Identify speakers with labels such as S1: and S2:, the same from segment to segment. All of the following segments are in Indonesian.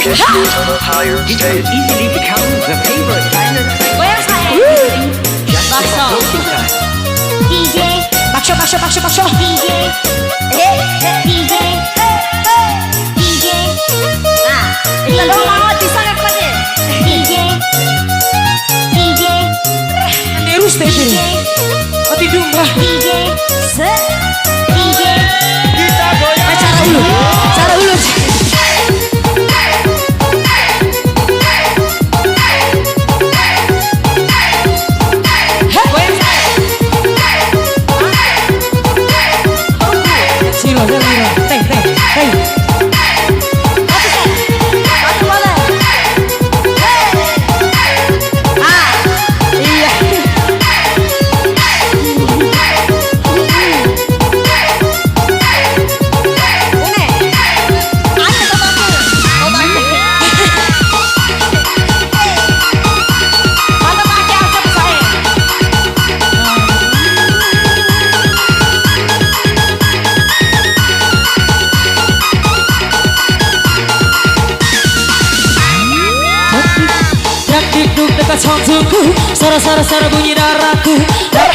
S1: push you to the higher
S2: It
S1: state.
S2: will easily become the favorite talent.
S3: Goyang saya.
S2: Just
S3: Bakso.
S2: like closing time.
S3: DJ.
S4: Bakso, bakso, bakso, bakso.
S3: DJ. DJ. DJ. Ah,
S4: Kita dong mau bisa nggak pada?
S3: DJ. DJ.
S4: Terus deh
S3: DJ.
S4: Mati domba.
S3: DJ. DJ.
S4: Cara dulu, cara dulu. Goyang saya. Silo, silo, teh, teh, teh.
S3: Satu boleh.
S4: Ah, iya. Dikduk dekat jantungku, sara-sara bunyi darahku.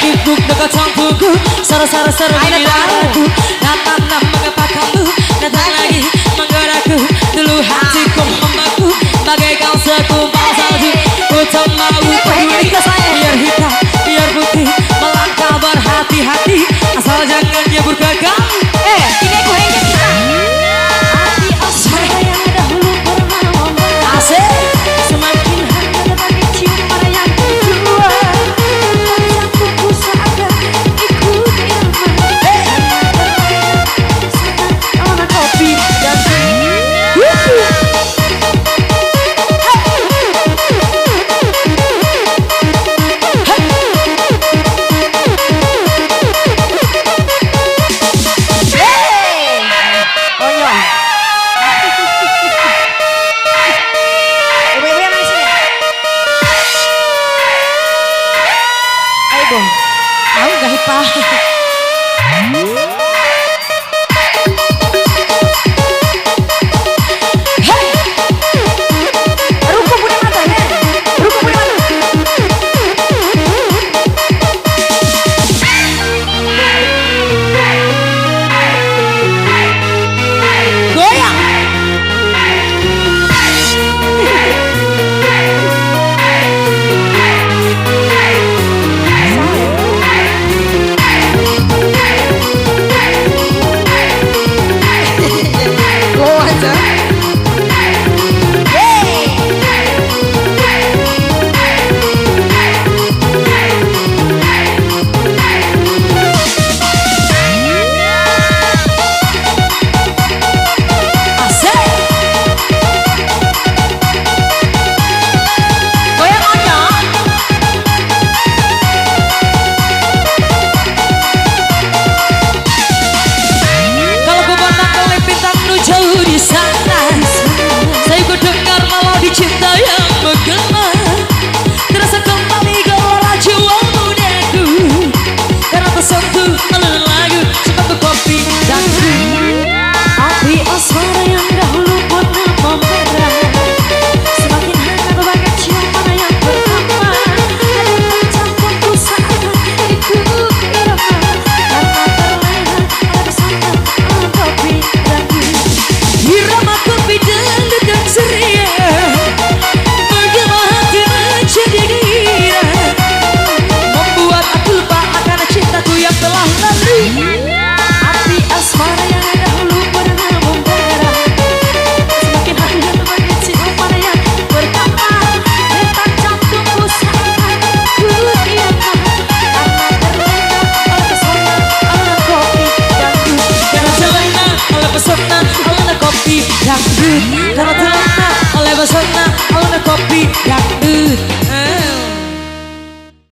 S4: Dikduk dekat jantungku, sara-sara bunyi darahku. Natap mengapa kamu datang lagi menggodaku? Dulu hatiku membaku bagaikan segumpal salju. Ku tak mau peduli biar hitam biar putih, melangkah berhati-hati asal jangan nyebur ke kamu.
S3: Ini aku hengkang kita. Hati asmara yang dahulu pernah membara.
S4: Asik.
S3: Semakin hangat bagi cium mana yang kedua. Jantungku seakan ikut irama. Sana kopi dan
S4: Ibu-ibu yang mana sini? Ayo Bung, tahu gak Hipa? Ruko punya mata ya? Ruko punya mata. Goyang. Go aja. Asik. Goyang aja. Kalau ku pandang oleh bintang nu jauh di sana, saya ku dengar malah dicinta yang menggema. Terasa kembali gelora jiwa mudaku, karena tersentuh oleh lagu seperti kopi dan api asmara yang dahulu pernah membara. Semakin hangat bagai cium mana yang pertama. Jantungku seakan ikut irama, karena terlena ada pesona kopi dan irama kopi dan dekat ceria, menggema hati menjadi gila, membuat aku lupa akan cintaku yang telah lalu. Api asmara yang dahulu pernah membara, semakin hangat bagai cium mana yang pertama. Detak jantungku seakan ikut irama, karena terlena oleh pesona kopi dan karena terlena oleh pesona kopi dangdut, karena